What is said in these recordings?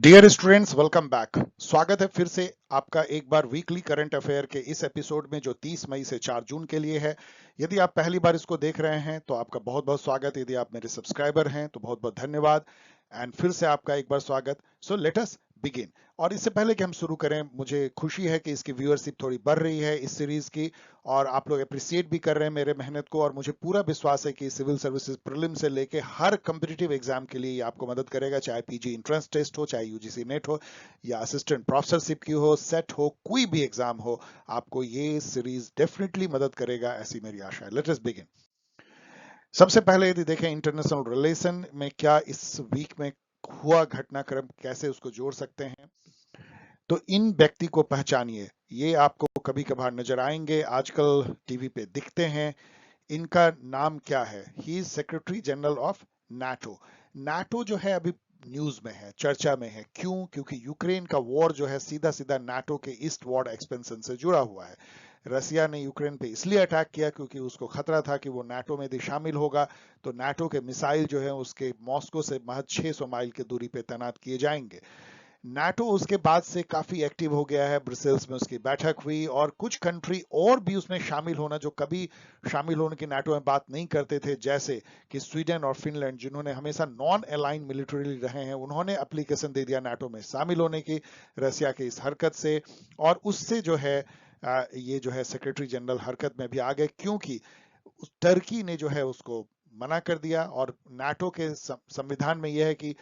Dear students, welcome back. स्वागत है फिर से आपका एक बार वीकली करंट अफेयर के इस एपिसोड में जो 30 मई से 4 जून के लिए है। यदि आप पहली बार इसको देख रहे हैं तो आपका बहुत बहुत स्वागत। यदि आप मेरे सब्सक्राइबर हैं तो बहुत बहुत धन्यवाद। एंड फिर से आपका एक बार स्वागत। So let us begin. और इससे पहले कि हम शुरू करें, मुझे खुशी है कि इसकी व्यूअरशिप थोड़ी बढ़ रही है इस सीरीज की, और आप लोग अप्रिसिएट भी कर रहे हैं मेरे मेहनत को। और मुझे पूरा विश्वास है कि सिविल सर्विसेज प्रीलिम से लेके हर कम्पिटिटिव एग्जाम के लिए ये आपको मदद करेगा, चाहे पीजी एंट्रेंस टेस्ट हो, चाहे यूजीसी नेट हो, या असिस्टेंट प्रोफेसरशिप की हो, सेट हो, कोई भी एग्जाम हो, आपको ये सीरीज डेफिनेटली मदद करेगा, ऐसी मेरी आशा है। Let us begin. सबसे पहले यदि देखें इंटरनेशनल रिलेशन में क्या इस वीक में हुआ, घटनाक्रम कैसे उसको जोड़ सकते हैं, तो इन व्यक्ति को पहचानिए। ये आपको कभी कभार नजर आएंगे, आजकल टीवी पे दिखते हैं। इनका नाम क्या है? He is secretary general of NATO. NATO जो है अभी न्यूज में है, चर्चा में है। क्यों? क्योंकि यूक्रेन का वॉर जो है सीधा सीधा नाटो के ईस्ट वार्ड एक्सपेंशन से जुड़ा हुआ है। रसिया ने यूक्रेन पे इसलिए अटैक किया क्योंकि उसको खतरा था कि वो नाटो में यदि शामिल होगा तो नाटो के मिसाइल जो है उसके मॉस्को से महज 600 माइल की दूरी पे तैनात किए जाएंगे। नाटो उसके बाद से काफी एक्टिव हो गया है, ब्रसेल्स में उसकी बैठक हुई और कुछ कंट्री और भी उसमें शामिल होना जो कभी शामिल होने की नाटो में बात नहीं करते थे, जैसे कि स्वीडन और फिनलैंड, जिन्होंने हमेशा नॉन अलाइन मिलिट्रीली रहे हैं, उन्होंने एप्लीकेशन दे दिया नाटो में शामिल होने की रसिया की इस हरकत से। और उससे जो है ये जो है सेक्रेटरी जनरल हरकत में भी आ गए, क्योंकि टर्की ने जो है उसको मना कर दिया। और नाटो के संविधान में यह है कि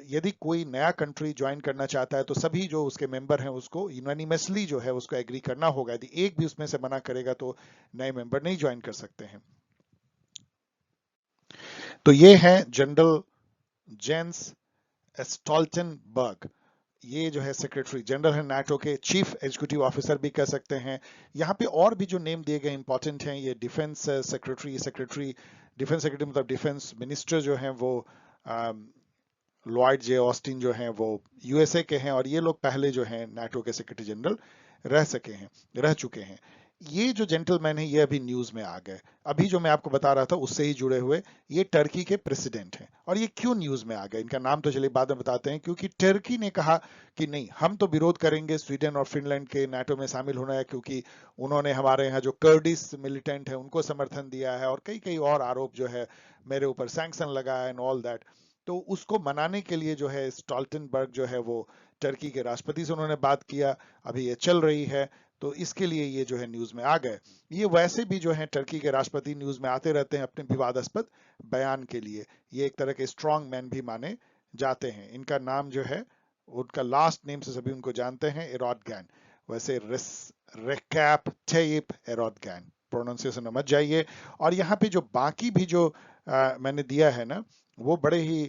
यदि कोई नया कंट्री ज्वाइन करना चाहता है तो सभी जो उसके मेंबर हैं उसको यूनानिमसली जो है उसको एग्री करना होगा। यदि एक भी उसमें से मना करेगा तो नए मेंबर नहीं ज्वाइन कर सकते हैं। तो ये है जनरल जेंस स्टोल्टनबर्ग। ये जो है सेक्रेटरी जनरल है नाटो के, चीफ एग्जीक्यूटिव ऑफिसर भी कह सकते हैं। यहाँ पे और भी जो नेम दिए गए इंपॉर्टेंट हैं, ये डिफेंस सेक्रेटरी, डिफेंस सेक्रेटरी मतलब डिफेंस मिनिस्टर जो हैं वो लॉयड जे ऑस्टिन जो हैं वो यूएसए के हैं, और ये लोग पहले जो हैं नाटो के सेक्रेटरी जनरल रह चुके हैं। ये जो जेंटलमैन है ये अभी न्यूज में आ गए। अभी जो मैं आपको बता रहा था उससे ही जुड़े हुए, ये टर्की के प्रेसिडेंट हैं। और ये क्यों न्यूज में आ गए, इनका नाम तो चलिए बाद में बताते हैं। क्योंकि टर्की ने कहा कि नहीं, हम तो विरोध करेंगे स्वीडन और फिनलैंड के नाटो में शामिल होना है, क्योंकि उन्होंने हमारे यहाँ जो कर्डिश मिलिटेंट है उनको समर्थन दिया है, और कई कई और आरोप जो है मेरे ऊपर सैंक्शन लगा है एंड ऑल दैट। तो उसको मनाने के लिए जो है स्टॉल्टनबर्ग जो है वो टर्की के राष्ट्रपति से उन्होंने बात किया। अभी ये चल रही है, तो इसके लिए ये जो है न्यूज में आ गए। ये वैसे भी जो है टर्की के राष्ट्रपति न्यूज में आते रहते हैं अपने विवादास्पद बयान के लिए। ये एक तरह के स्ट्रॉन्ग मैन भी माने जाते हैं। इनका नाम जो है, उनका लास्ट नेम से सभी उनको जानते हैं, एरोडगैन। वैसे रेकैप टैयिप एरोडगैन, प्रोनाउंसिएशन में मत जाइए। और यहाँ पे जो बाकी भी जो मैंने दिया है ना, वो बड़े ही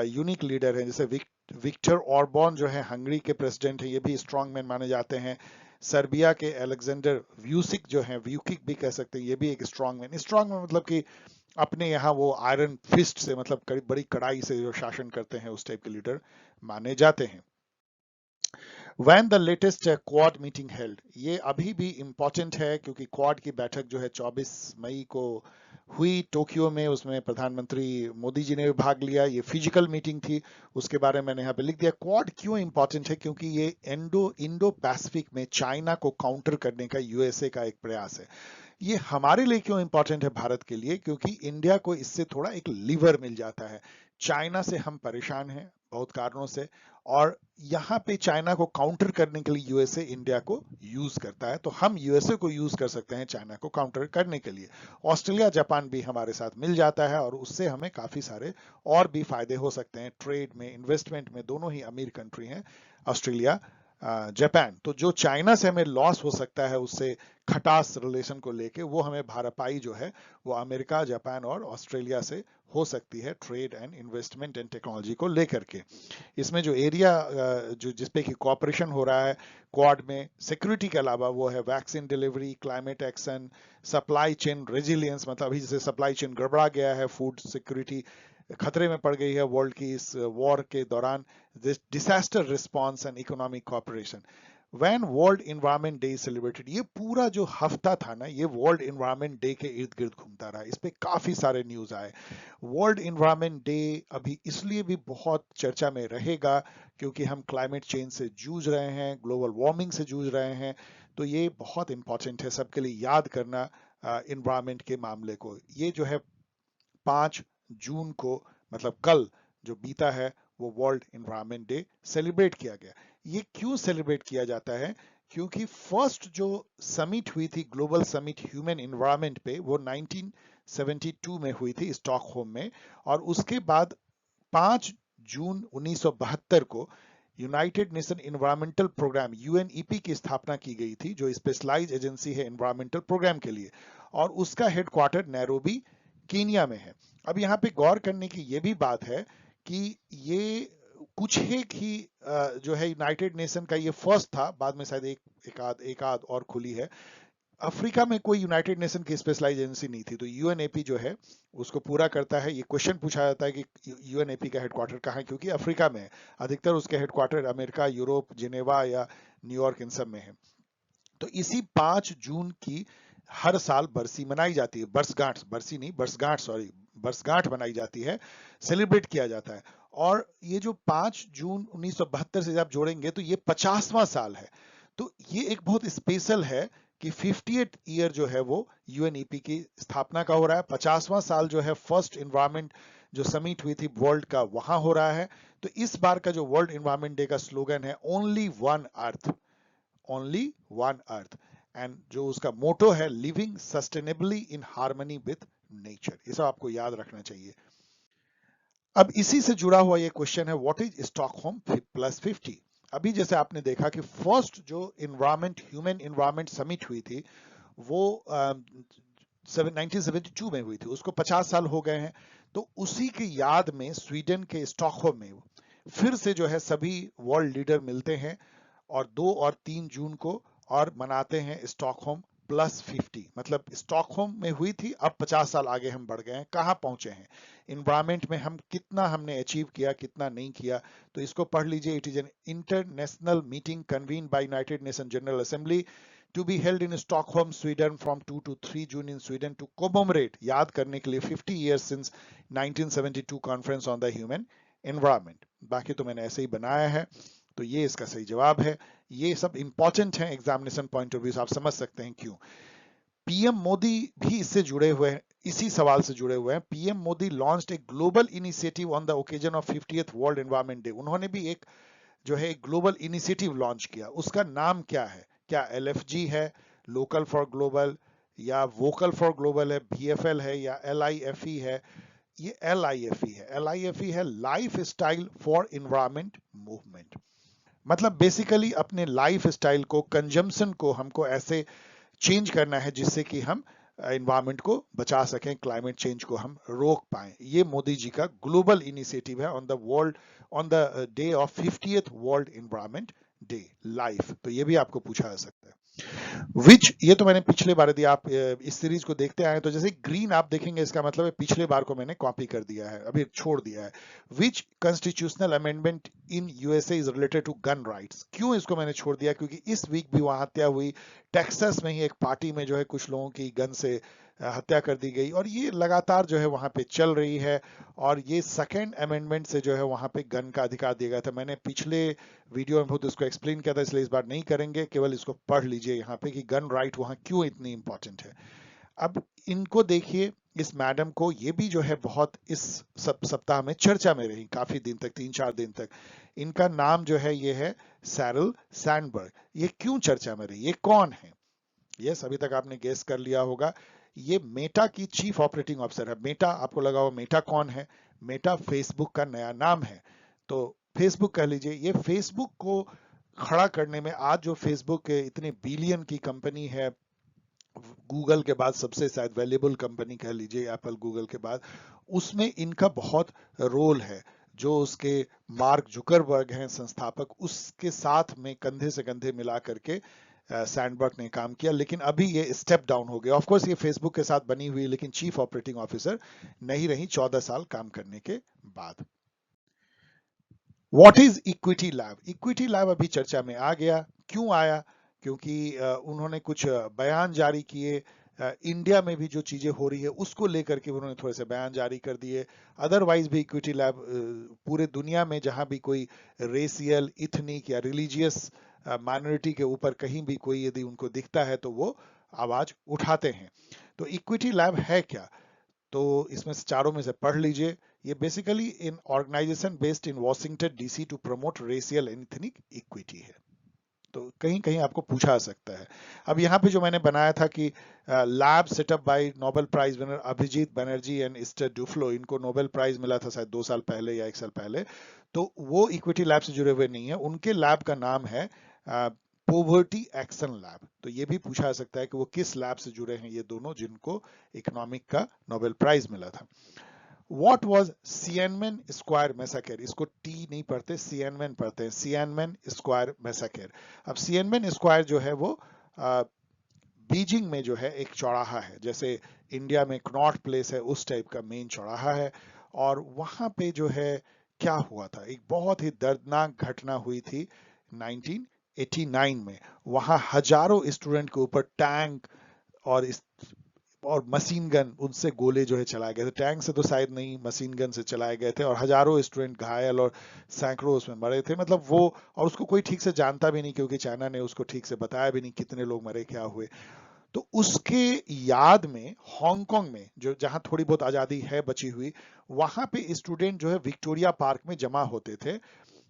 यूनिक लीडर हैं। जैसे विक्टर ऑर्बॉन जो है हंगरी के प्रेसिडेंट है, ये भी स्ट्रॉन्ग मैन माने जाते हैं। सर्बिया के अलेक्जेंडर व्यूसिक जो है, व्यूकिक भी कह सकते हैं, ये भी एक स्ट्रॉन्ग मैन। स्ट्रॉन्ग मैन मतलब कि अपने यहाँ वो आयरन फिस्ट से, मतलब बड़ी कड़ाई से जो शासन करते हैं, उस टाइप के लीडर माने जाते हैं। When the latest quad meeting held, ये अभी भी इम्पोर्टेंट है क्योंकि क्वाड की बैठक जो है 24 मई को हुई टोक्यो में। उसमें प्रधानमंत्री मोदी जी ने भी भाग लिया। ये फिजिकल मीटिंग थी, उसके बारे में मैंने यहाँ पे लिख दिया। क्वाड क्यों इम्पोर्टेंट है? क्योंकि ये इंडो पैसिफिक में चाइना को काउंटर करने का यूएसए का एक प्रयास है। ये हमारे लिए क्यों इंपॉर्टेंट है भारत के लिए? क्योंकि इंडिया को इससे थोड़ा एक लीवर मिल जाता है। चाइना से हम परेशान हैं बहुत कारणों से, और यहाँ पे चाइना को काउंटर करने के लिए यूएसए इंडिया को यूज करता है, तो हम यूएसए को यूज कर सकते हैं चाइना को काउंटर करने के लिए। ऑस्ट्रेलिया जापान भी हमारे साथ मिल जाता है और उससे हमें काफी सारे और भी फायदे हो सकते हैं, ट्रेड में, इन्वेस्टमेंट में। दोनों ही अमीर कंट्री हैं ऑस्ट्रेलिया जापान। तो जो चाइना से हमें लॉस हो सकता है उससे खटास रिलेशन को लेके, वो हमें भारपाई जो है वो अमेरिका, जापान और ऑस्ट्रेलिया से हो सकती है, trade and investment and technology को लेकर के। इसमें जो एरिया जो जिसपे की कॉपरेशन हो रहा है क्वाड में, सिक्योरिटी के अलावा, वो है vaccine delivery, climate action, supply chain resilience. मतलब अभी जैसे सप्लाई चेन गड़बड़ा गया है, फूड सिक्योरिटी खतरे में पड़ गई है वर्ल्ड की इस वॉर के दौरान, disaster response and economic cooperation. When world environment day celebrated, ये पूरा जो हफ्ता था ना ये वर्ल्ड इन्वायरमेंट डे के इर्द गिर्द घूमता रहा, इस पे काफी सारे न्यूज आए। वर्ल्ड इन्वायरमेंट डे अभी इसलिए भी बहुत चर्चा में रहेगा क्योंकि हम क्लाइमेट चेंज से जूझ रहे हैं, ग्लोबल वार्मिंग से जूझ रहे हैं, तो ये बहुत इंपॉर्टेंट है सबके लिए याद करना इन्वायरमेंट के मामले को। ये जो है 5 जून को, मतलब कल जो बीता है, वो वर्ल्ड इन्वायरमेंट डे सेलिब्रेट किया गया। ये क्यों सेलिब्रेट किया जाता है? क्योंकि फर्स्ट जो समिट हुई थी, ग्लोबल समिट ह्यूमन इन्वायरमेंट पे, वो 1972 में हुई थी स्टॉकहोम में, और उसके बाद 5 जून 1972 को united nation environmental programme UNEP की स्थापना की गई थी, जो स्पेशलाइज एजेंसी है इन्वायरमेंटल प्रोग्राम के लिए, और उसका हेडक्वार्टर नैरोबी कीनिया में है। अब यहाँ पे गौर करने की ये भी बात है कि ये कुछ ही जो है यूनाइटेड नेशन का ये फर्स्ट था, बाद में शायद एक आध और खुली है। अफ्रीका में कोई यूनाइटेड नेशन की स्पेशलाइज एजेंसी नहीं थी, तो यूएनएपी जो है उसको पूरा करता है। ये क्वेश्चन पूछा जाता है कि यूएनएपी का हेडक्वार्टर कहाँ है, क्योंकि अफ्रीका में है, अधिकतर उसके हेडक्वार्टर अमेरिका, यूरोप, जिनेवा या न्यूयॉर्क, इन सब में है। तो इसी 5 जून की हर साल बरसी मनाई जाती है, बरसगांठ, बरसी नहीं, बरसगांठ, सॉरी, बरसगांठ मनाई जाती है, सेलिब्रेट किया जाता है। और ये जो 5 जून 1972 से आप जोड़ेंगे तो ये 50वां साल है। तो ये एक बहुत स्पेशल है कि 58th ईयर जो है वो यूएनईपी की स्थापना का हो रहा है, 50वां साल जो है फर्स्ट इन्वायरमेंट जो समिट हुई थी वर्ल्ड का, वहां हो रहा है। तो इस बार का जो वर्ल्ड इन्वायरमेंट डे का स्लोगन है only one earth, only one earth, and जो उसका मोटो है living sustainably in harmony with nature. ये सब आपको याद रखना चाहिए। अब इसी से जुड़ा हुआ ये क्वेश्चन है, व्हाट इज स्टॉकहोम प्लस 50? अभी जैसे आपने देखा कि फर्स्ट जो इन्वायरमेंट ह्यूमन इन्वायरमेंट समिट हुई थी वो 1972 में हुई थी, उसको 50 साल हो गए हैं। तो उसी की याद में स्वीडन के स्टॉकहोम में फिर से जो है सभी वर्ल्ड लीडर मिलते हैं और 2 और 3 जून को और मनाते हैं स्टॉकहोम प्लस 50। मतलब स्टॉकहोम में हुई थी, अब 50 साल आगे हम बढ़ गए हैं, कहाँ पहुंचे हैं इन्वायरमेंट में, हम कितना हमने अचीव किया, कितना नहीं किया। तो इसको पढ़ लीजिए, it is an international meeting convened by united nation general assembly to be held in Stockholm, Sweden from 2 to 3 June in Sweden to commemorate, याद करने के लिए 50 years since 1972 conference on the human environment। बाकी तो मैंने ऐसे ही बनाया है, तो ये इसका सही जवाब है। ये सब इंपॉर्टेंट है एग्जामिनेशन पॉइंट ऑफ व्यू से, आप समझ सकते हैं क्यों। पीएम मोदी भी इससे जुड़े हुए हैं, इसी सवाल से जुड़े हुए हैं। PM Modi launched a global initiative on the occasion of 50th world environment day. उन्होंने भी एक जो है ग्लोबल इनिशिएटिव लॉन्च किया, उसका नाम क्या है? क्या एलएफजी है, लोकल फॉर ग्लोबल, या वोकल फॉर ग्लोबल है, बीएफएल है, या एलआईएफई है? ये एलआईएफई है, एलआईएफई है life style for environment movement. मतलब बेसिकली अपने लाइफ स्टाइल को, कंजम्पशन को हमको ऐसे चेंज करना है जिससे कि हम एनवायरनमेंट को बचा सकें, क्लाइमेट चेंज को हम रोक पाएं। ये मोदी जी का ग्लोबल इनिशिएटिव है on the world, on the day of 50th world environment day life. तो ये भी आपको पूछा जा सकता है। विच, ये तो मैंने पिछले बार, यदि आप इस सीरीज को देखते आए तो जैसे ग्रीन आप देखेंगे, इसका मतलब है पिछले बार को मैंने कॉपी कर दिया है, अभी छोड़ दिया है। Which constitutional amendment in USA is related to gun rights? क्यों इसको मैंने छोड़ दिया? क्योंकि इस वीक भी वहां हत्या हुई, टेक्सास में ही एक पार्टी में जो है कुछ लोगों की गन से हत्या कर दी गई, और ये लगातार जो है वहां पे चल रही है। और ये सेकेंड अमेंडमेंट से जो है वहां पे गन का अधिकार दिया गया था। मैंने पिछले वीडियो में बहुत इसको एक्सप्लेन किया था, इसलिए इस बार नहीं करेंगे, केवल इसको पढ़ लीजिए यहाँ पे कि गन राइट वहां क्यों इतनी इंपॉर्टेंट है। अब इनको देखिए, इस मैडम को, ये भी जो है बहुत इस सप्ताह में चर्चा में रही, काफी दिन तक, 3-4 दिन तक। इनका नाम जो है ये है सैरल सैंडबर्ग। ये क्यों चर्चा में रही, ये कौन है? यस, अभी तक आपने गेस कर लिया होगा, ये मेटा की चीफ ऑपरेटिंग ऑफिसर है। मेटा, आपको लगा होगा मेटा कौन है? मेटा फेसबुक का नया नाम है, तो फेसबुक कह लीजिए। ये फेसबुक को खड़ा करने में, आज जो फेसबुक इतने बिलियन की कंपनी है, गूगल के बाद सबसे शायद वैल्यूएबल कंपनी कह लीजिए, एप्पल गूगल के बाद, उसमें इनका बहुत रोल है। जो उसके मार्क जुकरबर्ग हैं संस्थापक, उसके साथ में कंधे से कंधे मिला करके सैंडबर्ग ने काम किया। लेकिन अभी ये स्टेप डाउन हो गया। ऑफ कोर्स ये फेसबुक के साथ बनी हुई, लेकिन चीफ ऑपरेटिंग ऑफिसर नहीं रही 14 साल काम करने के बाद। What is equity lab? Equity lab अभी चर्चा में आ गया, क्यों आया? क्योंकि उन्होंने कुछ बयान जारी किए, इंडिया में भी जो चीजें हो रही है उसको लेकर के उन्होंने थोड़े से बयान जारी कर दिए। अदरवाइज भी इक्विटी लैब पूरे दुनिया में जहां भी कोई रेसियल, इथनिक या रिलीजियस माइनॉरिटी के ऊपर कहीं भी कोई यदि उनको दिखता है तो वो आवाज उठाते हैं। तो इक्विटी लैब है क्या? तो इसमें से चारों में से पढ़ लीजिए। ये basically in organisation based in Washington DC to promote racial and ethnic equity है। तो कहीं कहीं आपको पूछा जा सकता है। अब यहाँ पे जो मैंने बनाया था कि lab setup by Nobel prize winner Abhijit Banerjee and Esther Duflo, इनको नोबेल प्राइज मिला था शायद 2 साल पहले या 1 साल पहले। तो वो इक्विटी लैब से जुड़े हुए नहीं है, उनके लैब का नाम है पोवर्टी एक्शन लैब। तो ये भी पूछा जा सकता है कि वो किस लैब से जुड़े हैं ये दोनों जिनको इकोनॉमिक का नोबेल प्राइज मिला था। What was Tiananmen Square Massacre? इसको टी नहीं पढ़ते, Tiananmen पढ़ते हैं, Tiananmen Square Massacre। अब Tiananmen Square जो है वो बीजिंग में जो है एक चौराहा है, जैसे इंडिया में कनॉट प्लेस है उस टाइप का मेन चौराहा है। और वहां पे जो है क्या हुआ था, एक बहुत ही दर्दनाक घटना हुई थी 1989 में। वहां हजारों स्टूडेंट के ऊपर टैंक और मशीन गन, उनसे गोले जो है चलाए गए थे। टैंक से तो शायद नहीं, मशीन गन से चलाए गए थे, और हजारों स्टूडेंट घायल और सैकड़ों उसमें मरे थे। मतलब वो, और उसको कोई ठीक से जानता भी नहीं क्योंकि चाइना ने उसको ठीक से बताया भी नहीं कितने लोग मरे, क्या हुए। तो उसके याद में हांगकांग में जो जहां थोड़ी बहुत आजादी है बची हुई, वहां पे स्टूडेंट जो है विक्टोरिया पार्क में जमा होते थे,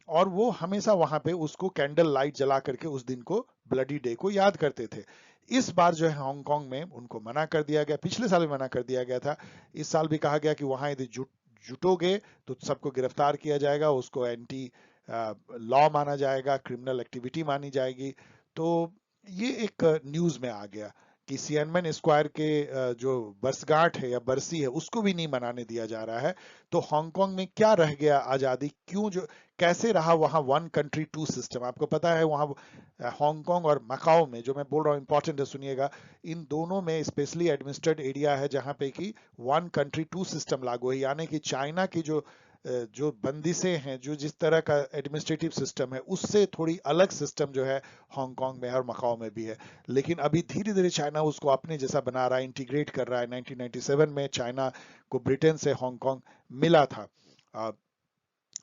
और वो हमेशा वहां पे उसको कैंडल लाइट जला करके उस दिन को, ब्लडी डे को याद करते थे। इस बार जो है हांगकांग में उनको मना कर दिया गया, पिछले साल भी मना कर दिया गया था, इस साल भी कहा गया कि वहां यदि जुटोगे तो सबको गिरफ्तार किया जाएगा, उसको एंटी लॉ माना जाएगा, क्रिमिनल एक्टिविटी मानी जाएगी। तो ये एक न्यूज में आ गया कि सियानमेन स्क्वायर के जो बरसगांठ है या बरसी है उसको भी नहीं मनाने दिया जा रहा है। तो हांगकांग में क्या रह गया आजादी, क्यों, जो कैसे रहा वहां वन कंट्री टू सिस्टम? आपको पता है वहां हांगकांग और मकाओ में, जो मैं बोल रहा हूँ इंपॉर्टेंट है सुनिएगा, इन दोनों में स्पेशली एडमिनिस्ट्रेड एरिया है जहां पे कि वन कंट्री टू सिस्टम लागू है, यानी कि चाइना की जो बंदिशें हैं, जो जिस तरह का एडमिनिस्ट्रेटिव सिस्टम है उससे थोड़ी अलग सिस्टम जो है हांगकांग में है और मकाओ में भी है। लेकिन अभी धीरे धीरे चाइना उसको अपने जैसा बना रहा है, इंटीग्रेट कर रहा है। 1997 में चाइना को ब्रिटेन से हांगकांग मिला था।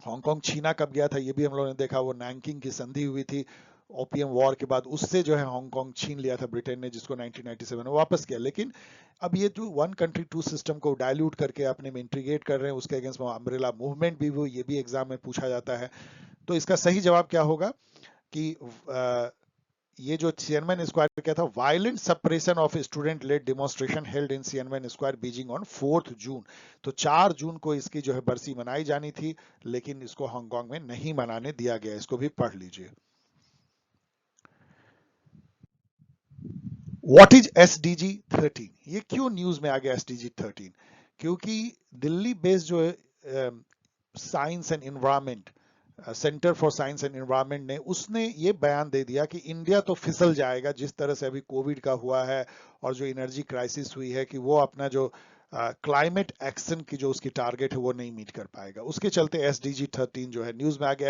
हांगकांग छीना कब गया था ये भी हम लोगों ने देखा, वो नैंकिंग की संधि हुई थी ओपियम वॉर के बाद, उससे जो है हांगकांग छीन लिया था ब्रिटेन ने, जिसको 1997 में वापस किया। लेकिन अब ये जो वन कंट्री टू सिस्टम को डाइल्यूट करके अपने में इंटीग्रेट कर रहे हैं, उसके अगेंस्ट अम्ब्रेला मूवमेंट भी वो, ये भी एग्जाम में पूछा जाता है। तो इसका सही जवाब क्या होगा कि ये जो सियानमेन स्क्वायर क्या था, violent suppression of student led demonstration held in Tiananmen square Beijing on 4 June. तो 4 जून को इसकी जो है बरसी मनाई जानी थी, लेकिन इसको हांगकांग में नहीं मनाने दिया गया। इसको भी पढ़ लीजिए। What is SDG 13? ये क्यों न्यूज में आ गया एसडीजी 13? क्योंकि दिल्ली बेस्ड जो है science and environment, centre for science and environment ने, उसने ये बयान दे दिया कि इंडिया तो फिसल जाएगा, जिस तरह से अभी कोविड का हुआ है और जो एनर्जी क्राइसिस हुई है, कि वो अपना जो क्लाइमेट एक्शन की जो उसकी टारगेट है वो नहीं मीट कर पाएगा। उसके चलते एसडीजी 13 जो है न्यूज में आ गया।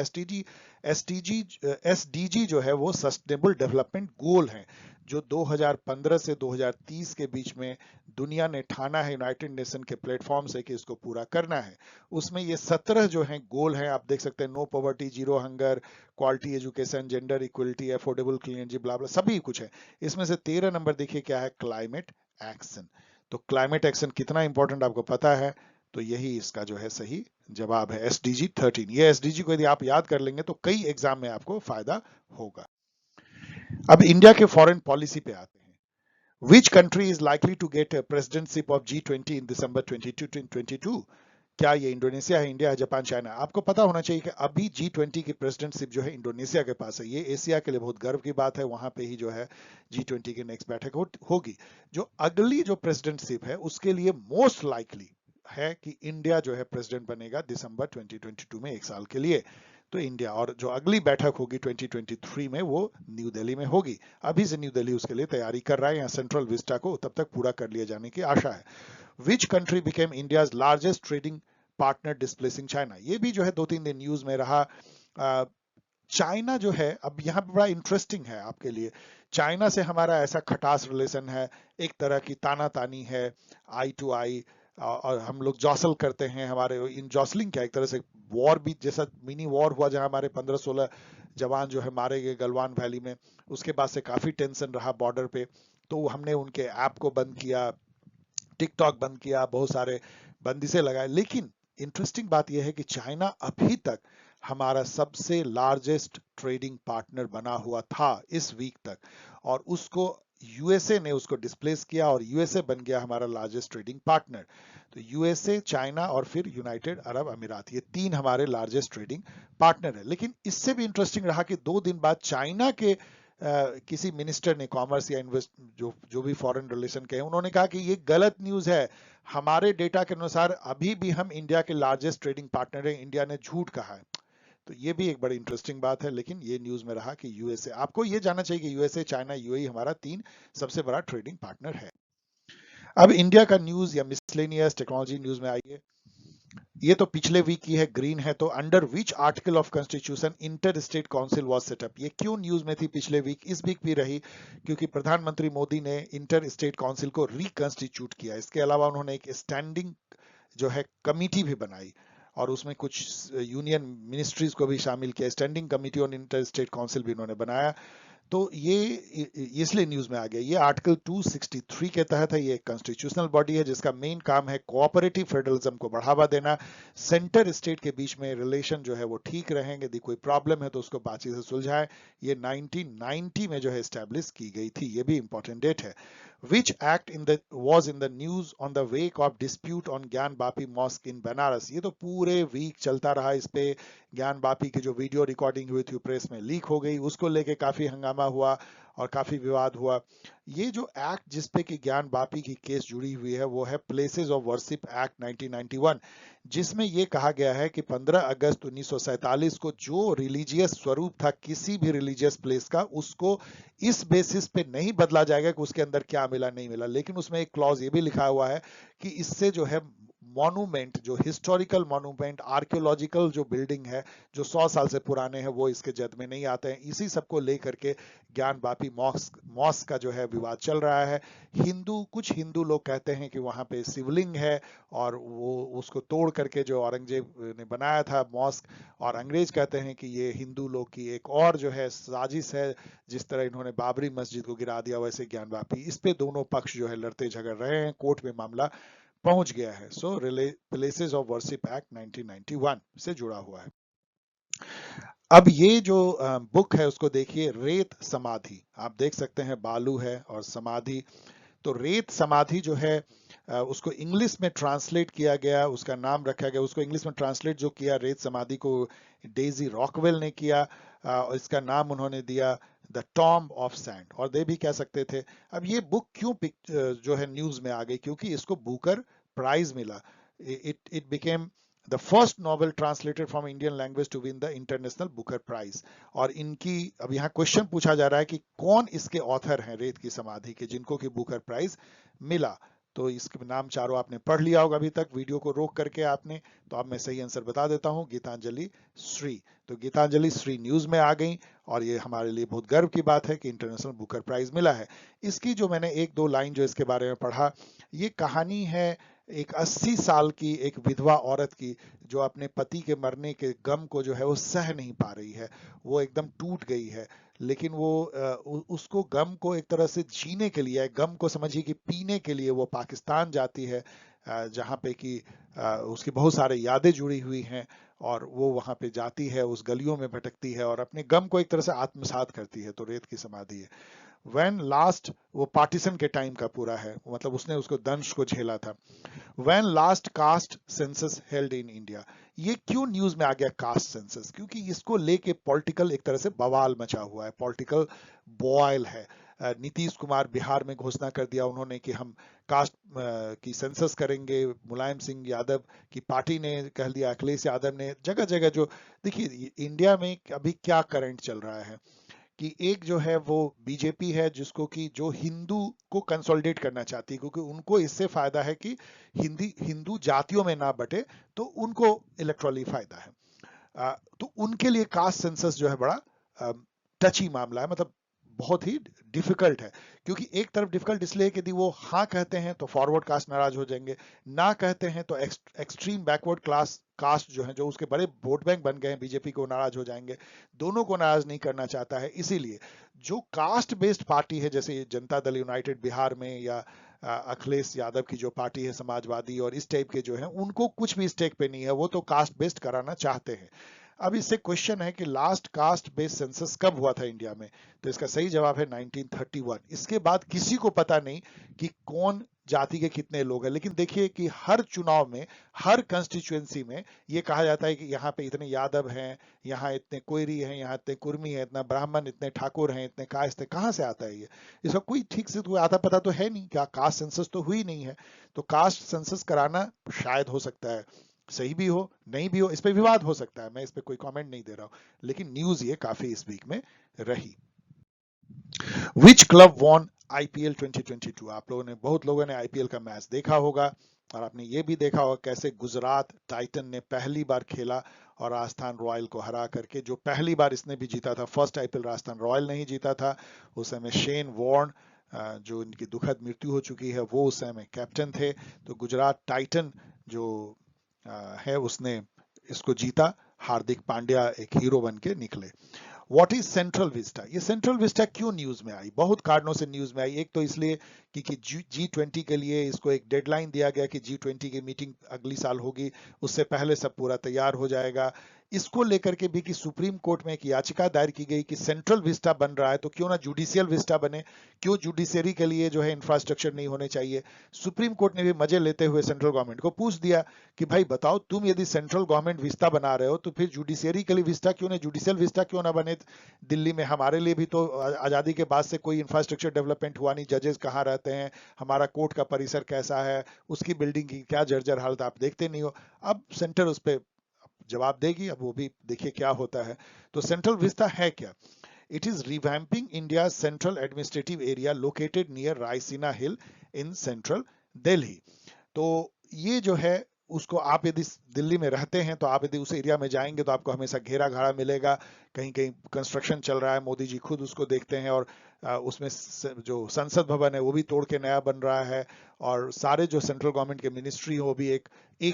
एसडीजी जो है वो सस्टेनेबल डेवलपमेंट गोल है, जो 2015 से 2030 के बीच में दुनिया ने ठाना है यूनाइटेड नेशन के प्लेटफॉर्म से कि इसको पूरा करना है। उसमें ये 17 जो हैं गोल हैं, आप देख सकते हैं, no poverty, zero hunger, quality education, gender equality, affordable clean energy, blah blah, सभी कुछ है। इसमें से 13 नंबर देखिए क्या है, क्लाइमेट एक्शन। तो क्लाइमेट एक्शन कितना इंपॉर्टेंट आपको पता है, तो यही इसका जो है सही जवाब है एसडीजी 13। ये एसडीजी को यदि आप याद कर लेंगे तो कई एग्जाम में आपको फायदा होगा। अब इंडिया के फॉरेन पॉलिसी पे आते हैं। Which country is likely to get a presidency of G20 in December 2022? क्या ये इंडोनेशिया है, इंडिया है, जापान, चाइना? आपको पता होना चाहिए कि अभी G20 की प्रेसिडेंटशिप जो है इंडोनेशिया के पास है। ये एशिया के लिए बहुत गर्व की बात है, वहां पे ही जो है G20 की नेक्स्ट बैठक होगी। जो अगली जो प्रेसिडेंटशिप है उसके लिए मोस्ट लाइकली है कि इंडिया जो है प्रेसिडेंट बनेगा दिसंबर 2022 में, 1 साल के लिए। तो इंडिया, और जो अगली बैठक होगी 2023 में वो न्यू दिल्ली में होगी। अभी से न्यू दिल्ली उसके लिए तैयारी कर रहा है, यहाँ सेंट्रल विस्टा को तब तक पूरा कर लिया जाने की आशा है। Which country became India's largest trading partner displacing China? ये भी जो है 2-3 दिन न्यूज में रहा। चाइना जो है, अब यहाँ पे बड़ा इंटरेस्टिंग है आपके लिए, चाइना से हमारा ऐसा खटास रिलेशन है, एक तरह की ताना तानी है, आई टू आई, और हम लोग जॉसल करते हैं, हमारे इन जॉसलिंग क्या, एक तरह से वॉर भी जैसा मिनी वॉर हुआ जहां हमारे 15-16 जवान जो है मारे गए गलवान वैली में, उसके बाद से काफी टेंशन रहा बॉर्डर पे, तो हमने उनके ऐप को बंद किया, टिकटॉक बंद किया, बहुत सारे बंदिशें लगाए, लेकिन इंटरेस्टिंग बात यह है कि चाइना अभी तक हमारा सबसे लार्जेस्ट ट्रेडिंग पार्टनर बना हुआ था इस वीक तक, और उसको यूएसए ने उसको डिस्प्लेस किया और यूएसए बन गया हमारा लार्जेस्ट ट्रेडिंग पार्टनर। तो यूएसए, चाइना और फिर यूनाइटेड अरब अमीरात, ये तीन हमारे लार्जेस्ट ट्रेडिंग पार्टनर है। लेकिन इससे भी इंटरेस्टिंग रहा कि 2 दिन बाद चाइना के किसी मिनिस्टर ने कॉमर्स या इन्वेस्ट, जो जो भी फॉरेन रिलेशन के हैं, उन्होंने कहा कि ये गलत न्यूज है, हमारे डेटा के अनुसार अभी भी हम इंडिया के लार्जेस्ट ट्रेडिंग पार्टनर हैं, इंडिया ने झूठ कहा है। तो ये भी एक बड़ी इंटरेस्टिंग बात है, लेकिन ये न्यूज में रहा कि यूएसए, आपको ये जानना चाहिए कि यूएसए, चाइना, यूएई हमारा 3 सबसे बड़ा ट्रेडिंग पार्टनर है। अब इंडिया का न्यूज या मिसलेनियस टेक्नोलॉजी न्यूज में आइए। ये तो पिछले वीक की है, ग्रीन है, तो under which article of constitution inter state council was setup, ये क्यों न्यूज में थी पिछले वीक, इस वीक भी रही, क्योंकि प्रधानमंत्री मोदी ने इंटर स्टेट काउंसिल को रिकॉन्स्टिट्यूट किया। इसके अलावा उन्होंने एक स्टैंडिंग जो है कमिटी भी बनाई, और उसमें कुछ यूनियन मिनिस्ट्रीज को भी शामिल किया, standing committee on inter state council भी उन्होंने बनाया। तो ये इसलिए न्यूज में आ गया। ये आर्टिकल 263 के तहत है, ये कॉन्स्टिट्यूशनल बॉडी है जिसका मेन काम है कोऑपरेटिव फेडरलिज्म को बढ़ावा देना, सेंटर स्टेट के बीच में रिलेशन जो है वो ठीक रहेंगे, यदि कोई प्रॉब्लम है तो उसको बातचीत से सुलझाए। ये 1990 में जो है स्टैब्लिश की गई थी, ये भी इंपॉर्टेंट डेट है। Which act was in the news on the wake of dispute on ज्ञान बापी मॉस्क in बनारस? ये तो पूरे वीक चलता रहा इस पे, ज्ञान बापी की जो वीडियो रिकॉर्डिंग हुई थी प्रेस में लीक हो गई, उसको लेके काफी हंगामा हुआ और काफी विवाद हुआ। ये जो एक्ट जिसपे कि ज्ञान बापी की केस जुड़ी हुई है वो है प्लेसेस ऑफ वर्शिप एक्ट 1991, जिसमें ये कहा गया है कि 15 अगस्त 1947 को जो रिलीजियस स्वरूप था किसी भी रिलीजियस प्लेस का, उसको इस बेसिस पे नहीं बदला जाएगा कि उसके अंदर क्या मिला नहीं मिला, लेकिन उसमें एक क्लॉज ये भी लिखा हुआ है कि इससे जो है मॉन्यूमेंट, जो हिस्टोरिकल मॉन्यूमेंट, आर्कियोलॉजिकल जो बिल्डिंग है जो 100 साल से पुराने हैं, वो इसके जद में नहीं आते हैं। इसी सबको लेकर के ज्ञान बापी मॉस्क का जो है विवाद चल रहा है। कुछ हिंदू लोग कहते हैं कि वहां पे शिवलिंग है और वो उसको तोड़ करके जो औरंगजेब ने बनाया था मॉस्क, और अंग्रेज कहते हैं कि ये हिंदू लोग की एक और जो है साजिश है, जिस तरह इन्होंने बाबरी मस्जिद को गिरा दिया वैसे ज्ञान बापी। इस पे दोनों पक्ष जो है लड़ते झगड़ रहे हैं, कोर्ट में मामला पहुंच गया है। सो प्लेसेस ऑफ वर्शिप एक्ट 1991 से जुड़ा हुआ है। अब ये जो बुक है उसको देखिए, रेत समाधि, आप देख सकते हैं बालू है और समाधि। तो रेत समाधि जो है उसको इंग्लिश में ट्रांसलेट किया गया, उसका नाम रखा गया, उसको इंग्लिश में ट्रांसलेट जो किया रेत समाधि को, डेजी रॉकवेल ने किया, और इसका नाम उन्होंने दिया द टॉम्ब ऑफ सैंड, और दे भी कह सकते थे। अब ये बुक क्यों जो है न्यूज में आ गई, क्योंकि इसको बुकर प्राइज मिला। It became the first novel translated from Indian language to win the international Booker prize. और इनकी, अब यहाँ क्वेश्चन पूछा जा रहा है कि कौन इसके ऑथर हैं रेत की समाधि के, जिनको कि बुकर प्राइज मिला। तो इसके नाम चारों आपने पढ़ लिया होगा अभी तक वीडियो को रोक करके आपने, तो अब मैं सही आंसर बता देता हूं, गीतांजलि श्री। तो गीतांजलि श्री न्यूज में आ गई, और ये हमारे लिए बहुत गर्व की बात है कि इंटरनेशनल बुकर प्राइज मिला है। इसकी जो मैंने 1-2 लाइन जो इसके बारे में पढ़ा, ये कहानी है एक 80 साल की एक विधवा औरत की, जो अपने पति के मरने के गम को जो है वो सह नहीं पा रही है, वो एकदम टूट गई है। लेकिन वो उसको गम को एक तरह से जीने के लिए, गम को समझिए कि पीने के लिए वो पाकिस्तान जाती है, जहाँ पे कि उसकी बहुत सारे यादें जुड़ी हुई हैं, और वो वहाँ पे जाती है, उस गलियों में भटकती है और अपने गम को एक तरह से आत्मसात करती है। तो रेत की समाधि है। व्हेन लास्ट, वो पार्टीशन के टाइम का पूरा है, मतलब उसने उसको दंश को झेला था। When last caste census held in India, ये क्यों न्यूज में आ गया कास्ट सेंसस, क्योंकि इसको लेके पॉलिटिकल एक तरह से बवाल मचा हुआ है, पॉलिटिकल बॉयल है। नीतीश कुमार बिहार में घोषणा कर दिया उन्होंने कि हम कास्ट की सेंसस करेंगे, मुलायम सिंह यादव की पार्टी ने कह दिया, अखिलेश यादव ने, जगह जगह जो, देखिए इंडिया में अभी क्या करंट चल रहा है कि एक जो है वो बीजेपी है जिसको कि जो हिंदू को कंसोलिडेट करना चाहती है, क्योंकि उनको इससे फायदा है कि हिंदू जातियों में ना बटे, तो उनको इलेक्ट्रॉली फायदा है। तो उनके लिए कास्ट सेंसस जो है बड़ा टची मामला है, मतलब बहुत ही डिफिकल्ट है। क्योंकि एक तरफ डिफिकल्ट इसलिए कि यदि वो हाँ कहते हैं तो फॉरवर्ड कास्ट नाराज हो जाएंगे, ना कहते हैं तो एक्सट्रीम बैकवर्ड क्लास कास्ट जो है, जो उसके बड़े वोट बैंक बन गए हैं बीजेपी को, नाराज हो जाएंगे। दोनों को नाराज नहीं करना चाहता है, इसीलिए जो कास्ट बेस्ड पार्टी है, जैसे जनता दल यूनाइटेड बिहार में, या अखिलेश यादव की जो पार्टी है समाजवादी, और इस टाइप के जो है, उनको कुछ भी स्टेक पे नहीं है, वो तो कास्ट बेस्ड कराना चाहते हैं। अब इससे क्वेश्चन है कि लास्ट कास्ट बेस्ड सेंसस कब हुआ था इंडिया में, तो इसका सही जवाब है 1931। इसके बाद किसी को पता नहीं कि कौन जाति के कितने लोग हैं, लेकिन देखिए कि हर चुनाव में, हर कंस्टिट्यूएंसी में ये कहा जाता है कि यहाँ पे इतने यादव हैं, यहाँ इतने कोयरी हैं, यहाँ इतने कुर्मी हैं, इतना ब्राह्मण, इतने ठाकुर हैं, इतने कायस्थ। कहाँ से आता है ये? इसका कोई ठीक से तो आता पता तो है नहीं, क्या कास्ट सेंसस तो हुई नहीं है। तो कास्ट सेंसस कराना शायद हो सकता है सही भी हो, नहीं भी हो, इस पे विवाद हो सकता है, मैं इस पे कोई कमेंट नहीं दे रहा हूं, लेकिन न्यूज ये काफी इस वीक में रही। विच क्लब वॉन आईपीएल 2022? आप लोगों ने, बहुत लोगों ने आईपीएल का मैच देखा होगा, और आपने ये भी देखा होगा कैसे गुजरात टाइटन ने पहली बार खेला और राजस्थान रॉयल को हरा करके, जो पहली बार इसने भी जीता था। फर्स्ट आईपीएल राजस्थान रॉयल नहीं जीता था, उस समय शेन वॉर्न, जो इनकी दुखद मृत्यु हो चुकी है, वो उस समय कैप्टन थे। तो गुजरात टाइटन जो है, उसने इसको जीता। हार्दिक पांड्या एक हीरो बन के निकले। What is central Vista? ये सेंट्रल विस्टा क्यों न्यूज में आई? बहुत कारणों से न्यूज में आई। एक तो इसलिए कि G20 के लिए इसको एक डेडलाइन दिया गया कि G20 की मीटिंग अगली साल होगी, उससे पहले सब पूरा तैयार हो जाएगा। इसको लेकर के भी कि सुप्रीम कोर्ट में एक याचिका दायर की गई कि सेंट्रल विस्टा बन रहा है तो क्यों ना जुडिशियल विस्टा बने, क्यों जुडिशरी के लिए जो है इंफ्रास्ट्रक्चर नहीं होने चाहिए। सुप्रीम कोर्ट ने भी मजे लेते हुए सेंट्रल गवर्नमेंट को पूछ दिया कि भाई बताओ, तुम यदि सेंट्रल गवर्नमेंट विस्टा बना रहे हो तो फिर जुडिशरी के लिए विस्टा क्यों नहीं, जुडिशियल विस्टा क्यों ना बने दिल्ली में? हमारे लिए भी तो आजादी के बाद से कोई इंफ्रास्ट्रक्चर डेवलपमेंट हुआ नहीं, जजेस कहाँ रहते हैं, हमारा कोर्ट का परिसर कैसा है, उसकी बिल्डिंग की क्या जर्जर हालत, आप देखते नहीं हो। अब सेंटर उस पर जवाब देगी, अब वो भी देखिए क्या होता है। तो सेंट्रल विस्टा है क्या? It is revamping India central administrative area located near Raisina hill in central Delhi. तो ये जो है, उसको आप यदि दिल्ली में रहते हैं तो आप यदि उस एरिया में जाएंगे तो आपको हमेशा घेरा घाड़ा मिलेगा। कहीं कहीं कंस्ट्रक्शन चल रहा है, मोदी जी खुद उसको देखते हैं, और उसमें जो संसद भवन है वो भी तोड़ के नया बन रहा है, और सारे जो सेंट्रल गवर्नमेंट के मिनिस्ट्री हो भी एक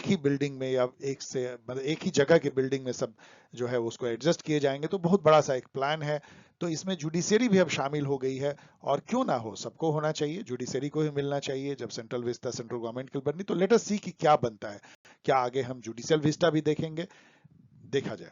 ही बिल्डिंग में, या एक से मतलब एक ही जगह के बिल्डिंग में सब जो है उसको एडजस्ट किए जाएंगे। तो बहुत बड़ा सा एक प्लान है। तो इसमें जुडिशरी भी अब शामिल हो गई है, और क्यों ना हो, सबको होना चाहिए, जुडिशरी को भी मिलना चाहिए। जब सेंट्रल विस्टा सेंट्रल गवर्नमेंट की बननी, तो लेट अस सी कि क्या बनता है। क्या आगे हम जुडिशियल विस्टा भी देखेंगे? देखा जाए।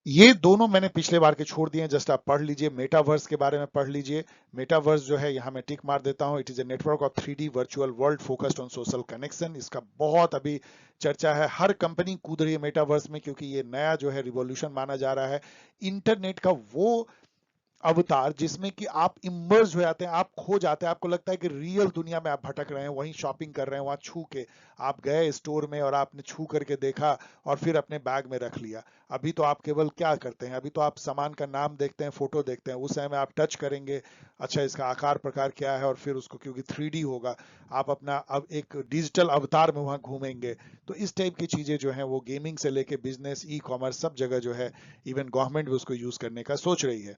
ये दोनों मैंने पिछले बार के छोड़ दिए हैं, जस्ट आप पढ़ लीजिए, मेटावर्स के बारे में पढ़ लीजिए। मेटावर्स जो है, यहाँ मैं टिक मार देता हूँ। It is a network of 3D virtual world focused on social connection. इसका बहुत अभी चर्चा है, हर कंपनी कूद रही है मेटावर्स में, क्योंकि ये नया जो है रिवॉल्यूशन माना जा रहा है। इंटरनेट का वो अवतार जिसमें कि आप इमर्ज हो जाते हैं, आप खो जाते हैं, आपको लगता है कि रियल दुनिया में आप भटक रहे हैं, वहीं शॉपिंग कर रहे हैं, वहां छू के आप गए स्टोर में और आपने छू करके देखा और फिर अपने बैग में रख लिया। अभी तो आप केवल क्या करते हैं, अभी तो आप सामान का नाम देखते हैं, फोटो देखते हैं, उस समय आप टच करेंगे, अच्छा इसका आकार प्रकार क्या है, और फिर उसको, क्योंकि 3D होगा, आप अपना अब एक डिजिटल अवतार में वहां घूमेंगे। तो इस टाइप की चीजें जो है वो गेमिंग से लेके बिजनेस, ई कॉमर्स, सब जगह जो है, इवन गवर्नमेंट भी उसको यूज करने का सोच रही है।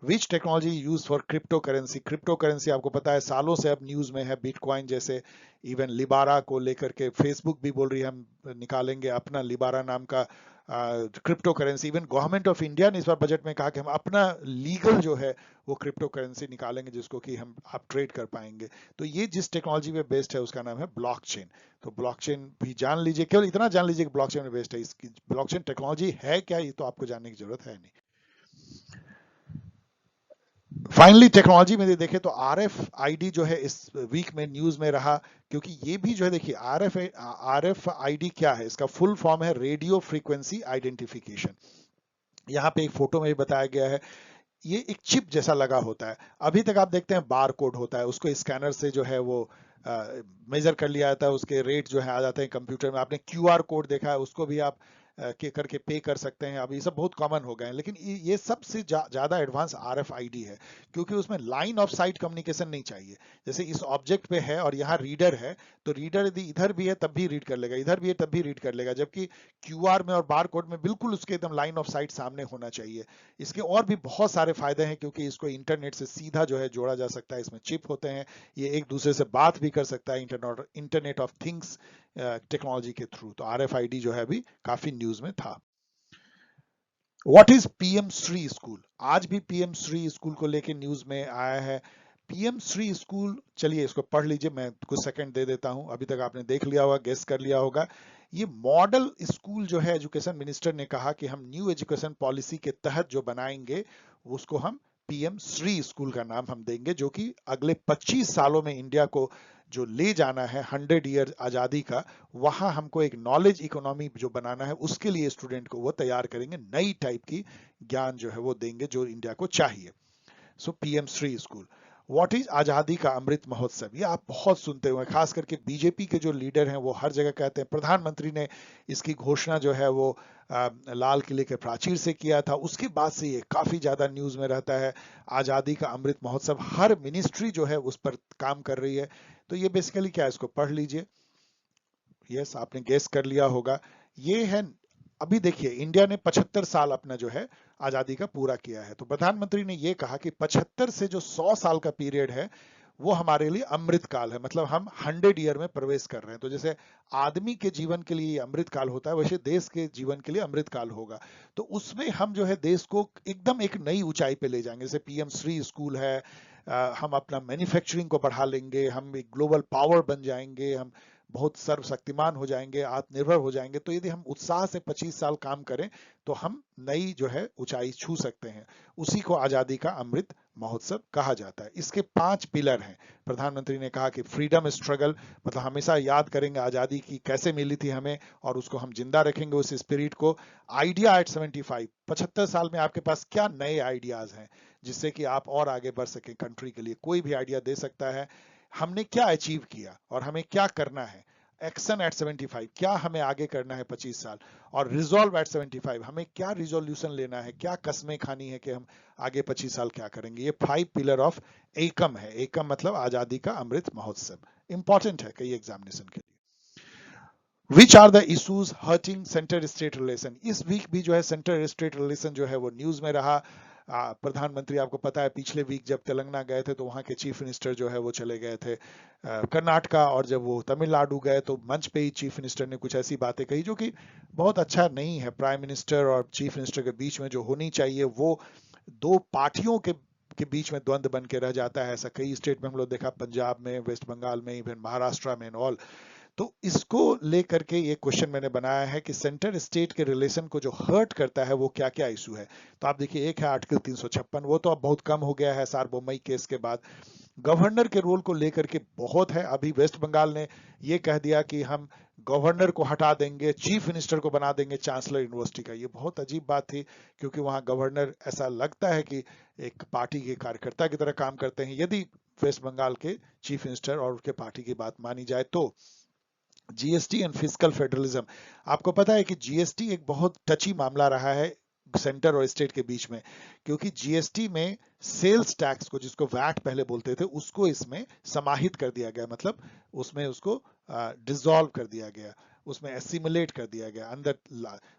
विच technology use for crypto currency? Crypto currency आपको पता है सालों से अब न्यूज में है, बिटकॉइन जैसे। इवन लिबारा को लेकर के फेसबुक भी बोल रही है हम निकालेंगे अपना लिबारा नाम का crypto currency. Even government of India ने इस बार बजट में कहा कि हम अपना लीगल जो है वो क्रिप्टो करेंसी निकालेंगे, जिसको कि हम आप ट्रेड कर पाएंगे। तो ये जिस टेक्नोलॉजी पे बेस्ड है उसका नाम है ब्लॉकचेन। तो ब्लॉकचेन भी जान लीजिए, केवल इतना जान लीजिए कि ब्लॉकचेन में बेस्ड है। इसकी ब्लॉकचेन टेक्नोलॉजी है क्या, ये तो आपको जानने की जरूरत है नहीं। फाइनली टेक्नोलॉजी में देखें तो RFID जो है इस वीक में न्यूज में रहा, क्योंकि ये भी जो है, देखिए RFID क्या है, इसका फुल फॉर्म है रेडियो फ्रीक्वेंसी आइडेंटिफिकेशन। यहाँ पे एक फोटो में भी बताया गया है, ये एक चिप जैसा लगा होता है। अभी तक आप देखते हैं बार कोड होता है, उसको स्कैनर से जो है वो मेजर कर लिया जाता है, उसके रेट जो है आ जाते हैं कंप्यूटर में। आपने QR कोड देखा है, उसको भी आप के करके पे कर सकते हैं, अब ये सब बहुत कॉमन हो गए हैं। लेकिन ये सबसे ज़्यादा एडवांस RFID है, क्योंकि उसमें लाइन ऑफ साइट कम्युनिकेशन नहीं चाहिए। जैसे इस ऑब्जेक्ट पे है और यहाँ रीडर है, तो रीडर यदि इधर भी है तब भी रीड कर लेगा, इधर भी है तब भी रीड कर लेगा, जबकि QR में और बार कोड में बिल्कुल उसके एकदम लाइन ऑफ साइट सामने होना चाहिए। इसके और भी बहुत सारे फायदे हैं, क्योंकि इसको इंटरनेट से सीधा जो है जोड़ा जा सकता है, इसमें चिप होते हैं, ये एक दूसरे से बात भी कर सकता है इंटरनेट ऑफ थिंग्स टेक्नोलॉजी के थ्रू। तो RFID जो है अभी काफी न्यूज में था। What is PM Shri school? आज भी PM श्री स्कूल को लेके न्यूज में आया है। PM श्री स्कूल, चलिए इसको पढ़ लीजिए, मैं कुछ सेकंड दे देता हूं। अभी तक आपने देख लिया होगा, गेस कर लिया होगा। ये मॉडल स्कूल जो है, एजुकेशन मिनिस्टर ने कहा कि हम न्यू एजुकेशन पॉलिसी के तहत जो बनाएंगे उसको हम PM श्री स्कूल का नाम हम देंगे, जो कि अगले 25 सालों में इंडिया को जो ले जाना है 100 ईयर आजादी का, वहां हमको एक नॉलेज इकोनॉमी जो बनाना है, उसके लिए स्टूडेंट को वो तैयार करेंगे, नई टाइप की ज्ञान जो है वो देंगे जो इंडिया को चाहिए। सो PM Shri school. What is आजादी का अमृत महोत्सव? ये आप बहुत सुनते हुए, खास करके बीजेपी के जो लीडर हैं वो हर जगह कहते हैं। प्रधानमंत्री ने इसकी घोषणा जो है वो लाल किले के प्राचीर से किया था, उसके बाद से ये काफी ज्यादा न्यूज में रहता है। आजादी का अमृत महोत्सव, हर मिनिस्ट्री जो है उस पर काम कर रही है। तो ये बेसिकली क्या है, इसको पढ़ लीजिए। यस, आपने गेस कर लिया होगा। ये है, अभी देखिए इंडिया ने 75 साल अपना जो है आजादी का पूरा किया है, तो प्रधानमंत्री ने ये कहा कि 75 से जो 100 साल का पीरियड है वो हमारे लिए अमृत काल है, मतलब हम 100 ईयर में प्रवेश कर रहे हैं। तो जैसे आदमी के जीवन के लिए अमृत काल होता है, वैसे देश के जीवन के लिए अमृत काल होगा। तो उसमें हम जो है देश को एकदम एक नई ऊंचाई पे ले जाएंगे। जैसे PM श्री स्कूल है, हम अपना मैन्युफैक्चरिंग को बढ़ा लेंगे, हम एक ग्लोबल पावर बन जाएंगे, हम बहुत सर्वशक्तिमान हो जाएंगे, आत्मनिर्भर हो जाएंगे। तो यदि हम उत्साह से 25 साल काम करें तो हम नई जो है ऊंचाई छू सकते हैं। उसी को आजादी का अमृत महोत्सव कहा जाता है। इसके 5 पिलर हैं। प्रधानमंत्री ने कहा कि फ्रीडम स्ट्रगल, मतलब हमेशा याद करेंगे आजादी की कैसे मिली थी हमें, और उसको हम जिंदा रखेंगे उस स्पिरिट को। आइडिया एट 75, 75 साल में आपके पास क्या नए आइडियाज हैं जिससे कि आप और आगे बढ़ सके कंट्री के लिए? कोई भी आइडिया दे सकता है। हमने क्या अचीव किया और हमें क्या करना है। एक्शन एट 75, क्या हमें आगे करना है 25 साल। और रिजॉल्व एट 75, हमें क्या रिजोल्यूशन लेना है, क्या कस्में खानी है कि हम आगे 25 साल क्या करेंगे। ये 5 पिलर ऑफ एकम है। एकम मतलब आजादी का अमृत महोत्सव। इंपॉर्टेंट है कई एग्जामिनेशन के लिए। Which are the issues hurting centre state relation? इस वीक भी जो है सेंटर स्टेट रिलेशन जो है वो न्यूज में रहा। प्रधानमंत्री, आपको पता है पिछले वीक जब तेलंगाना गए थे तो वहाँ के चीफ मिनिस्टर जो है वो चले गए थे कर्नाटका, और जब वो तमिलनाडु गए तो मंच पे ही चीफ मिनिस्टर ने कुछ ऐसी बातें कही जो कि बहुत अच्छा नहीं है। प्राइम मिनिस्टर और चीफ मिनिस्टर के बीच में जो होनी चाहिए वो दो पार्टियों के बीच में द्वंद्व बन के रह जाता है। ऐसा कई स्टेट में हम लोग देखा, पंजाब में, वेस्ट बंगाल में, इवन महाराष्ट्र में ऑल। तो इसको लेकर के ये क्वेश्चन मैंने बनाया है कि सेंटर स्टेट के रिलेशन को जो हर्ट करता है वो क्या क्या इशू है। तो आप देखिए, एक है आर्टिकल 356, वो तो अब बहुत कम हो गया है सार्वभौमिक केस के बाद। गवर्नर के रोल को लेकर के बहुत है। अभी वेस्ट बंगाल ने ये कह दिया कि हम गवर्नर को हटा देंगे, चीफ मिनिस्टर को बना देंगे चांसलर यूनिवर्सिटी का। ये बहुत अजीब बात थी, क्योंकि वहां गवर्नर ऐसा लगता है कि एक पार्टी के कार्यकर्ता की तरह काम करते हैं। यदि वेस्ट बंगाल के चीफ मिनिस्टर और उनके पार्टी की बात मानी जाए तो GST एंड फिजिकल फेडरलिज्म, आपको पता है कि GST एक बहुत टची मामला रहा है सेंटर और स्टेट के बीच में, क्योंकि GST में सेल्स टैक्स को, जिसको वैट पहले बोलते थे, उसको इसमें समाहित कर दिया गया, मतलब उसमें उसको डिसॉल्व कर दिया गया, उसमें एसिमुलेट कर दिया गया अंदर।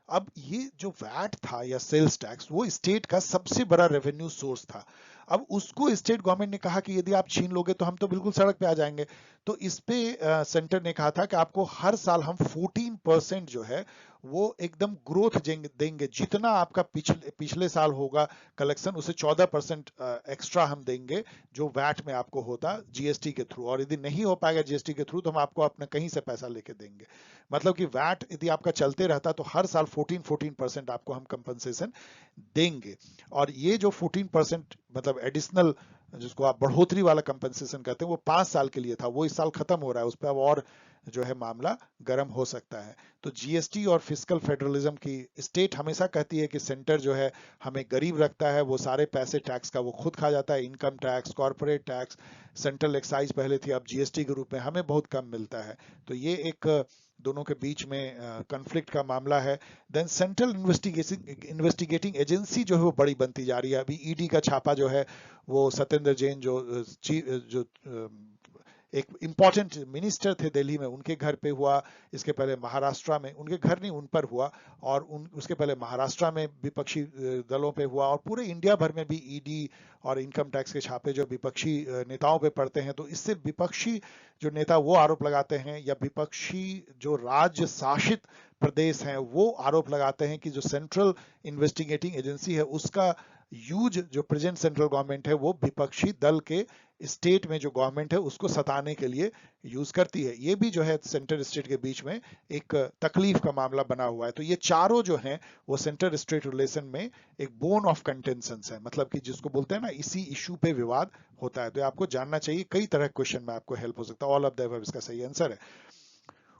अब ये जो वैट था या सेल्स टैक्स, वो स्टेट का सबसे बड़ा रेवेन्यू सोर्स था। अब उसको स्टेट गवर्नमेंट ने कहा कि यदि आप छीन लोगे तो हम तो बिल्कुल सड़क पे आ जाएंगे। तो इस पे सेंटर ने कहा था कि आपको हर साल हम 14% जो है वो एकदम ग्रोथ देंगे, जितना आपका पिछले साल होगा कलेक्शन, उसे 14% एक्स्ट्रा हम देंगे जो वैट में आपको होता GST के थ्रू। और यदि नहीं हो पाएगा GST के थ्रू तो हम आपको अपना कहीं से पैसा लेके देंगे। मतलब कि वैट यदि आपका चलते रहता तो हर साल 14% आपको हम कंपनसेशन देंगे। और ये जो 14% मतलब एडिशनल, जिसको आप बढ़ोतरी वाला कंपनसेशन कहते हैं, वो 5 साल के लिए था, वो इस साल खत्म हो रहा है। उस पर अब और जो है मामला गर्म हो सकता है। तो GST और फिजिकल फेडरलिज्म की स्टेट हमेशा कहती है कि सेंटर जो है हमें गरीब रखता है, वो सारे पैसे टैक्स का वो खुद खा जाता है, income tax, corporate tax, central excise पहले थी, अब GST के रूप में हमें बहुत कम मिलता है। तो ये एक दोनों के बीच में कन्फ्लिक्ट का मामला है। देन सेंट्रल इन्वेस्टिगेटिंग एजेंसी जो है वो बड़ी बनती जा रही है। अभी ईडी का छापा जो है वो सत्येंद्र जैन जो एक इंपॉर्टेंट मिनिस्टर थे दिल्ली में, उनके घर पे हुआ। इसके पहले महाराष्ट्र में, उनके घर नहीं उन पर हुआ, और उसके पहले महाराष्ट्र में विपक्षी दलों पे हुआ, और पूरे इंडिया भर में भी ईडी और इनकम टैक्स के छापे जो विपक्षी नेताओं पे पड़ते हैं। तो इससे विपक्षी जो नेता वो आरोप लगाते हैं, या विपक्षी जो राज्य शासित प्रदेश हैं वो आरोप लगाते हैं कि जो सेंट्रल इन्वेस्टिगेटिंग एजेंसी है उसका यूज जो प्रेजेंट सेंट्रल गवर्नमेंट है वो विपक्षी दल के स्टेट में जो गवर्नमेंट है उसको सताने के लिए यूज करती है। ये भी जो है सेंटर स्टेट के बीच में एक तकलीफ का मामला बना हुआ है। तो ये चारों जो हैं वो सेंटर स्टेट रिलेशन में एक बोन ऑफ कंटेंशन है, मतलब कि जिसको बोलते हैं ना, इसी इशू पे विवाद होता है। तो आपको जानना चाहिए, कई तरह के क्वेश्चन में आपको हेल्प हो सकता है। ऑल ऑफ द अबव इसका सही आंसर है।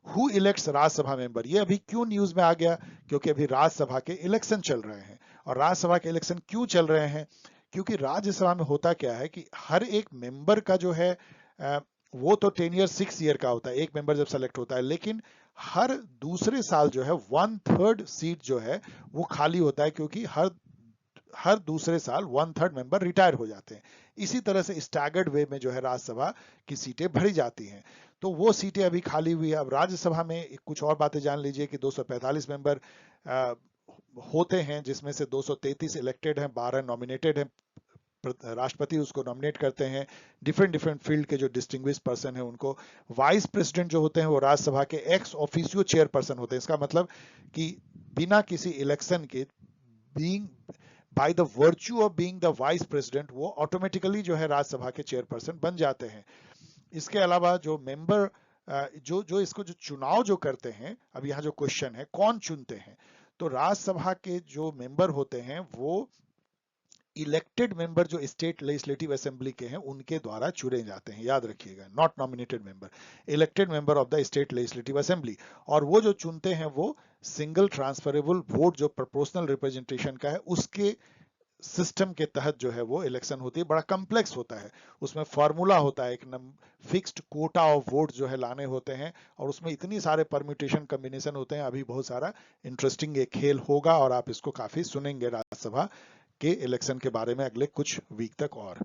हु इलेक्ट्स राज्यसभा मेंबर, ये अभी क्यों न्यूज में आ गया? क्योंकि अभी राज्यसभा के इलेक्शन चल रहे हैं। और राज्यसभा के इलेक्शन क्यों चल रहे हैं? क्योंकि राज्यसभा में होता क्या है कि हर एक मेंबर का जो है वो तो 10 ईयर 6 ईयर का होता है एक मेंबर जब सेलेक्ट होता है, लेकिन हर दूसरे साल जो है 1/3 सीट जो है वो खाली होता है, क्योंकि हर दूसरे साल 1/3 मेंबर रिटायर हो जाते हैं। इसी तरह से स्टैगर्ड वे में जो है राज्यसभा की सीटें भरी जाती हैं। तो वो सीटें अभी खाली हुई है। अब राज्यसभा में कुछ और बातें जान लीजिए कि 245 मेंबर होते हैं, जिसमें से 233 इलेक्टेड हैं, 12 नॉमिनेटेड हैं। राष्ट्रपति उसको नॉमिनेट करते हैं। डिफरेंट फील्ड के जो डिस्टिंग्विश पर्सन है उनको। वाइस प्रेसिडेंट जो होते हैं वो राज्यसभा के एक्स ऑफिशियो चेयरपर्सन होते हैं। इसका मतलब कि बिना किसी इलेक्शन के, being by the virtue of being the vice president, वो ऑटोमेटिकली जो है राज्यसभा के चेयरपर्सन बन जाते हैं। इसके अलावा जो मेंबर जो इसको जो चुनाव जो करते हैं, अब यहाँ जो क्वेश्चन है कौन चुनते हैं, तो राज्यसभा के जो मेंबर होते हैं वो इलेक्टेड मेंबर जो स्टेट लेजिस्लेटिव असेंबली के हैं उनके द्वारा चुने जाते हैं। याद रखिएगा, not nominated member, elected member of the state legislative assembly. और वो जो चुनते हैं वो सिंगल ट्रांसफरेबल वोट जो प्रोपोर्शनल रिप्रेजेंटेशन का है उसके सिस्टम के तहत जो है वो इलेक्शन होती है। बड़ा कम्प्लेक्स होता है, उसमें फॉर्मूला होता है, एक फिक्स्ड कोटा ऑफ वोट जो है लाने होते हैं, और उसमें इतनी सारे परम्यूटेशन कॉम्बिनेशन होते हैं। अभी बहुत सारा इंटरेस्टिंग एक खेल होगा और आप इसको काफी सुनेंगे राज्यसभा के इलेक्शन के बारे में अगले कुछ वीक तक। और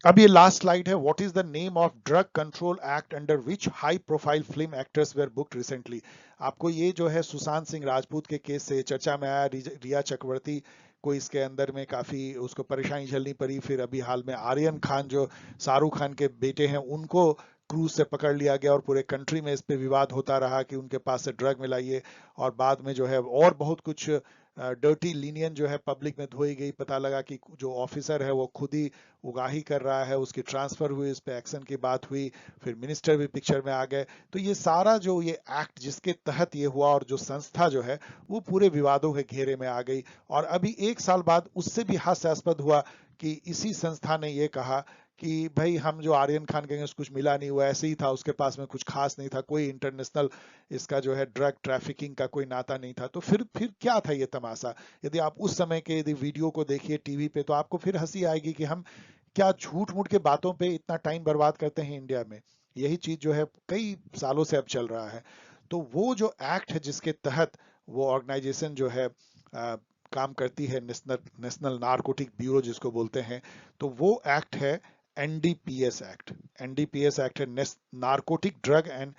अब ये लास्ट स्लाइड है। What is the name of drug control act under which high profile film actors were booked recently? आपको ये जो है सुशांत सिंह राजपूत के केस से चर्चा में आया। रिया चक्रवर्ती को इसके अंदर में काफी उसको परेशानी झेलनी पड़ी। फिर अभी हाल में आर्यन खान जो शाहरुख खान के बेटे हैं उनको क्रूज से पकड़ लिया गया, और पूरे कंट्री में इस पे विवाद होता रहा कि उनके पास से ड्रग मिला ये। और बाद में जो है और बहुत कुछ डर्टी लिनियन जो है पब्लिक में धोई गई। पता लगा कि जो ऑफिसर है वो खुद ही उगाही कर रहा है, उसकी ट्रांसफर हुई, इस पे एक्शन की बात हुई, फिर मिनिस्टर भी पिक्चर में आ गए। तो ये सारा जो ये एक्ट जिसके तहत ये हुआ, और जो संस्था जो है वो पूरे विवादों के घेरे में आ गई। और अभी 1 साल बाद उससे भी हास्यास्पद हुआ कि इसी संस्था ने ये कहा कि भाई हम जो आर्यन खान कहेंगे उसको कुछ मिला नहीं, हुआ ऐसे ही था, उसके पास में कुछ खास नहीं था, कोई इंटरनेशनल इसका जो है ड्रग ट्रैफिकिंग का कोई नाता नहीं था। तो फिर क्या था ये तमाशा? यदि आप उस समय के यदि वीडियो को देखिए टीवी पे तो आपको फिर हंसी आएगी कि हम क्या झूठ मूठ के बातों पे इतना टाइम बर्बाद करते हैं इंडिया में। यही चीज जो है कई सालों से अब चल रहा है। तो वो जो एक्ट है जिसके तहत वो ऑर्गेनाइजेशन जो है काम करती है, नेशनल नारकोटिक ब्यूरो जिसको बोलते हैं, तो वो एक्ट है एनडीपीएस एक्ट। एनडीपीएस एक्ट है narcotic drug and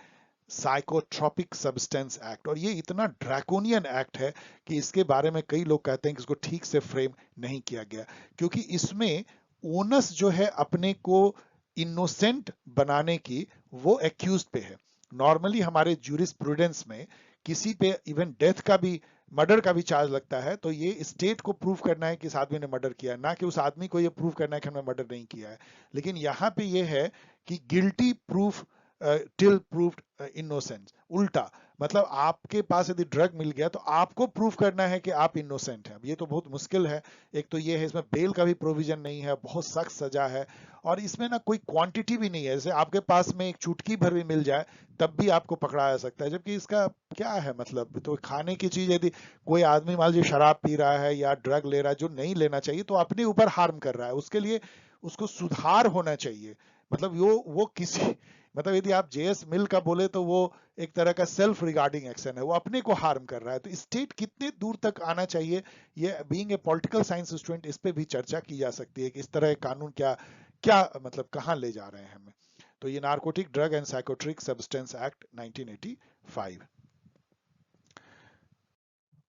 psychotropic substance act. और ये इतना ड्रैकोनियन एक्ट है कि इसके बारे में कई लोग कहते हैं कि इसको ठीक से फ्रेम नहीं किया गया, क्योंकि इसमें ओनस जो है अपने को इनोसेंट बनाने की वो एक्यूज पे है। नॉर्मली हमारे ज्यूरिस्प्रूडेंस में किसी पे इवन डेथ का भी, मर्डर का भी चार्ज लगता है, तो ये स्टेट को प्रूव करना है कि इस आदमी ने मर्डर किया है, ना कि उस आदमी को ये प्रूव करना है कि हमने मर्डर नहीं किया है। लेकिन यहाँ पे ये है कि guilty proof till proved innocence, उल्टा। मतलब आपके पास यदि ड्रग मिल गया तो आपको प्रूव करना है कि आप इनोसेंट हैं। ये तो बहुत मुश्किल है। एक तो ये है इसमें बेल का भी प्रोविजन नहीं है, बहुत सख्त सजा है, और इसमें ना कोई क्वांटिटी भी नहीं है। जैसे आपके पास में एक चुटकी भर भी मिल जाए तब भी आपको पकड़ा जा सकता है, जबकि इसका क्या है मतलब? तो खाने की चीज यदि कोई आदमी मान लीजिए शराब पी रहा है या ड्रग ले रहा है जो नहीं लेना चाहिए, तो अपने ऊपर हार्म कर रहा है, उसके लिए उसको सुधार होना चाहिए। मतलब वो किसी मतलब यदि आप जेएस मिल का बोले तो वो एक तरह का सेल्फ रिगार्डिंग एक्शन है, वो अपने को हार्म कर रहा है। तो स्टेट कितने दूर तक आना चाहिए, ये being a political science student इस पे भी चर्चा की जा सकती है कि इस तरह के कानून क्या क्या मतलब कहाँ ले जा रहे हैं हमें। तो ये narcotic drug and psychotropic substance act 1985।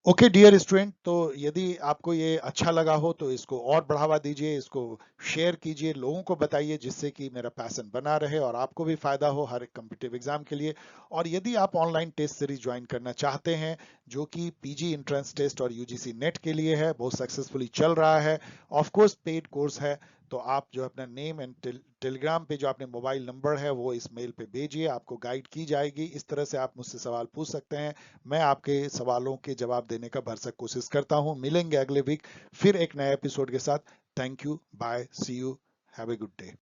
Okay dear student, तो यदि आपको ये अच्छा लगा हो तो इसको और बढ़ावा दीजिए, इसको शेयर कीजिए, लोगों को बताइए, जिससे कि मेरा पैशन बना रहे और आपको भी फायदा हो हर एक कम्पिटिटिव एग्जाम के लिए। और यदि आप ऑनलाइन टेस्ट सीरीज ज्वाइन करना चाहते हैं जो कि पीजी एंट्रेंस टेस्ट और यूजीसी नेट के लिए है, बहुत सक्सेसफुली चल रहा है, ऑफ कोर्स पेड कोर्स है, तो आप जो अपना नेम एंड टेलीग्राम पे जो आपने मोबाइल नंबर है वो इस मेल पे भेजिए, आपको गाइड की जाएगी। इस तरह से आप मुझसे सवाल पूछ सकते हैं, मैं आपके सवालों के जवाब देने का भरसक कोशिश करता हूं। मिलेंगे अगले वीक फिर एक नए एपिसोड के साथ। Thank you, bye, see you, have a good day.